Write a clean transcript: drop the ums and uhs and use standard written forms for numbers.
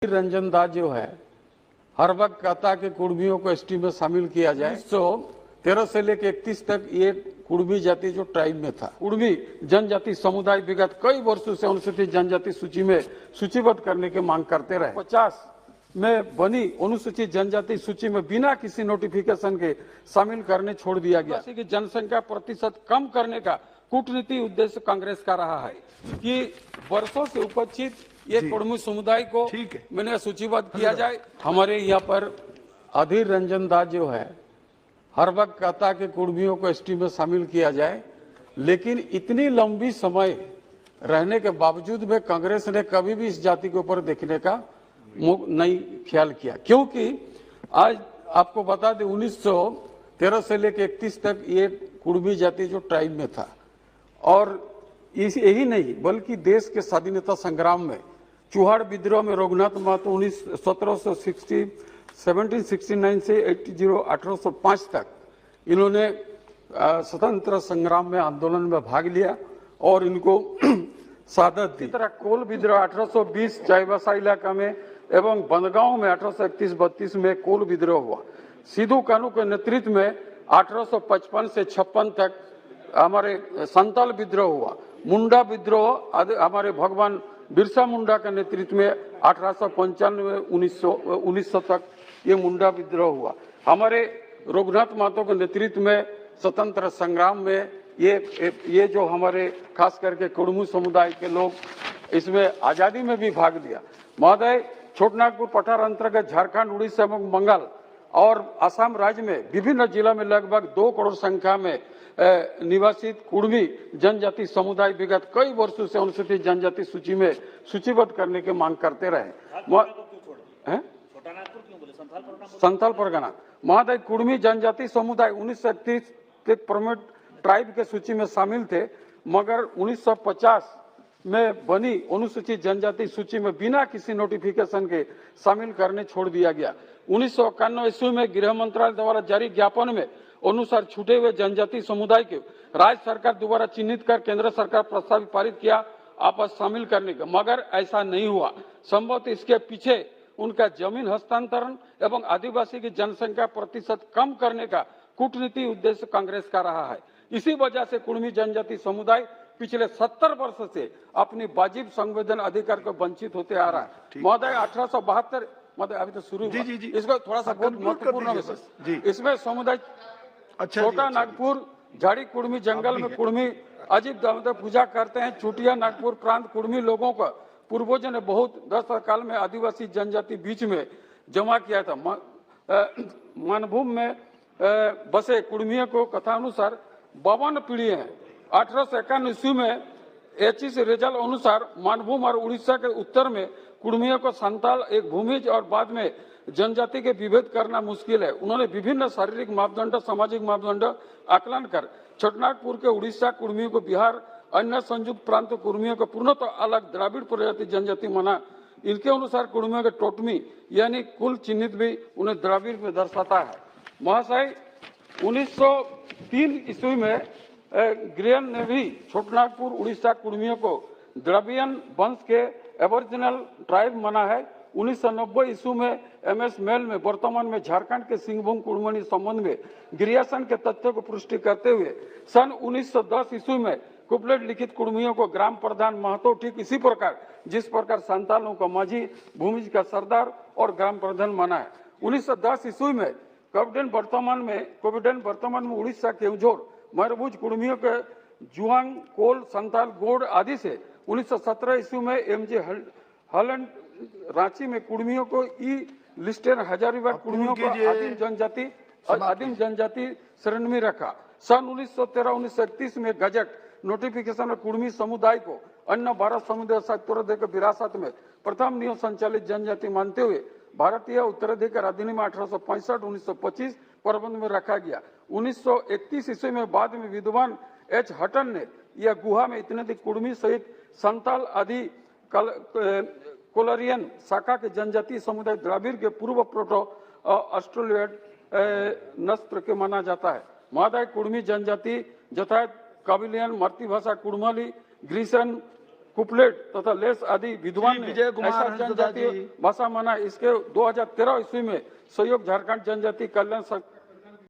रंजन दास जो है हर वक्त कहता है कि कुर्मियों को एसटी में शामिल किया जाए। 1913 से लेकर 31 तक ये कुर्मी जाति जो ट्राइब में था, कुर्मी जनजाति समुदाय विगत कई वर्षों से अनुसूचित जनजाति सूची में सूचीबद्ध करने की मांग करते रहे। 50 में बनी अनुसूचित जनजाति सूची में बिना किसी नोटिफिकेशन के शामिल करने छोड़ दिया गया। की जनसंख्या प्रतिशत कम करने का कूटनीति उद्देश्य कांग्रेस का रहा है कि वर्षों से उपस्थित ये कुर्मी समुदाय को मैंने सूचीबद्ध किया जाए। हमारे यहाँ पर अधीर रंजन दास जो है हर वक्त कहता है कि कुर्मियों को एसटी में शामिल किया जाए, लेकिन इतनी लंबी समय रहने के बावजूद में कांग्रेस ने कभी भी इस जाति के ऊपर देखने का नहीं ख्याल किया, क्योंकि आज आपको बता दें 1913 से लेकर 31 तक ये कुर्मी जाति जो ट्राइब में था, और यही नहीं बल्कि देश के स्वाधीनता संग्राम में चुहाड़ विद्रोह में रघुनाथ महतो 1769 से 1805 तक इन्होंने स्वतंत्र संग्राम में आंदोलन में भाग लिया और इनको शहादत दी। तरह कोल विद्रोह 1820 चाईबासा इलाका में एवं बंदगांव में 1831-32 में कोल विद्रोह हुआ। सिद्धू कानू के नेतृत्व में 1855 से 56 तक हमारे संताल विद्रोह हुआ। मुंडा विद्रोह हमारे भगवान बिरसा मुंडा के नेतृत्व में 1895-1900 तक ये मुंडा विद्रोह हुआ। हमारे रघुनाथ महतो के नेतृत्व में स्वतंत्र संग्राम में ये जो हमारे खास करके कुर्मी समुदाय के लोग इसमें आजादी में भी भाग लिया। महोदय, छोटनागपुर पठार अंतर्गत झारखंड, उड़ीसा एवं बंगाल और असम राज्य में विभिन्न जिला में लगभग 2 करोड़ संख्या में निवासित कुर्मी जनजाति समुदाय विगत कई वर्षों से अनुसूचित जनजाति सूची में सूचीबद्ध करने की मांग करते रहे। संथाल परगना महोदय, कुर्मी जनजाति समुदाय 1931 के प्रमुख ट्राइब के सूची में शामिल थे, मगर 1950 में बनी अनुसूचित जनजाति सूची में बिना किसी नोटिफिकेशन के शामिल करने छोड़ दिया गया। 1991 ईस्वी में गृह मंत्रालय द्वारा जारी ज्ञापन में अनुसार छूटे हुए जनजाति समुदाय के राज्य सरकार द्वारा चिन्हित कर केंद्र सरकार प्रस्ताव पारित किया आपस शामिल करने का, मगर ऐसा नहीं हुआ। संभवतः इसके पीछे उनका जमीन हस्तांतरण एवं आदिवासी की जनसंख्या प्रतिशत कम करने का कूटनीति उद्देश्य कांग्रेस का रहा है। इसी वजह से कुर्मी जनजाति समुदाय पिछले 70 वर्ष से अपनी वाजिब संवेदन अधिकार को वंचित होते आ रहा है। महोदय, 1872 महोदय अभी तो शुरू हुआ, इसको थोड़ा सा बहुत महत्वपूर्ण है। इसमें समुदाय छोटा नागपुर झाड़ी कुर्मी जंगल में कुर्मी अजीब दामोदर पूजा करते हैं। चुटिया नागपुर प्रांत कुर्मी लोगों का पूर्वजों ने बहुत 10 काल में आदिवासी जनजाति बीच में जमा किया था। मानभूमि में बसे कुर्मियों को कथानुसार 52 पीढ़ी है। 1851 ईस्वी में एचएस रिजल्ट अनुसार मानभूमि और उड़ीसा के उत्तर में कुर्मियों को संताल एक भूमिज और बाद में जनजाति के विभेद करना मुश्किल है। उन्होंने विभिन्न शारीरिक मापदंड, सामाजिक मापदंड आकलन कर छोटनागपुर के उड़ीसा कुर्मियों को बिहार, अन्य संयुक्त प्रांत कुर्मियों को पूर्णतः अलग द्राविड़ प्रजाति जनजाति माना। इनके अनुसार कुर्मियों के टोटमी यानी कुल चिन्हित भी उन्हें द्राविड़ में दर्शाता है। महाशय, 1903 ईस्वी में गृह ने भी छोटनागपुर उड़ीसा कुर्मियों को द्रविड़ियन वंश के एबोरिजिनल ट्राइब माना है। 1990 ईस्वी में एमएस मेल में वर्तमान में झारखंड के सिंहभूम कुर्मी संबंध में ग्रियासन के तथ्यों को पुष्टि करते हुए सन 1910 ईस्वी में कुपलेट लिखित कुर्मियों को ग्राम प्रधान महतो, ठीक इसी प्रकार जिस प्रकार संतालों को माझी, भूमिज का सरदार और ग्राम प्रधान माना है। 1910 ईस्वी में कोविडन वर्तमान में उड़ीसा के केवझोर मयूरभंज कुर्मियों के जुआंग, कोल, संताल, गोड़ आदि से 1917 ईस्वी में एमजे हॉलैंड रांची में कुर्मियों को लिस्टेड हजारीबाग कुर्मियों को आदिम जनजाति श्रेणी में रखा। सन 1913-1931 में गजट नोटिफिकेशन में कुर्मी समुदाय को अन्य 12 समुदाय उत्तराधिकार विरासत में प्रथम नियम संचालित जनजाति मानते हुए भारतीय उत्तराधिकार अधिनियम 1865-1925 प्रबंध में रखा गया। 1931 ईस्वी में बाद में विद्वान एच हटन ने यह गुहा में इतने कुर्मी सहित संताल आदि कोलरियन शाखा के जनजातीय समुदाय द्राविड़ के पूर्व प्रोटो ऑस्ट्रेलियड नस्ल के माना जाता है। महोदय, कुर्मी जनजाति जथायत काबिलियन, मातृभाषा कुड़माली, ग्रीसन, कुपलेट तथा लेस आदि विद्वान श्री ने विजय कुमार ऐसा हंसदा जनजातीय जी। भाषा माना। इसके 2013 ईस्वी में सहयोग झारखंड जनजाति कल्याण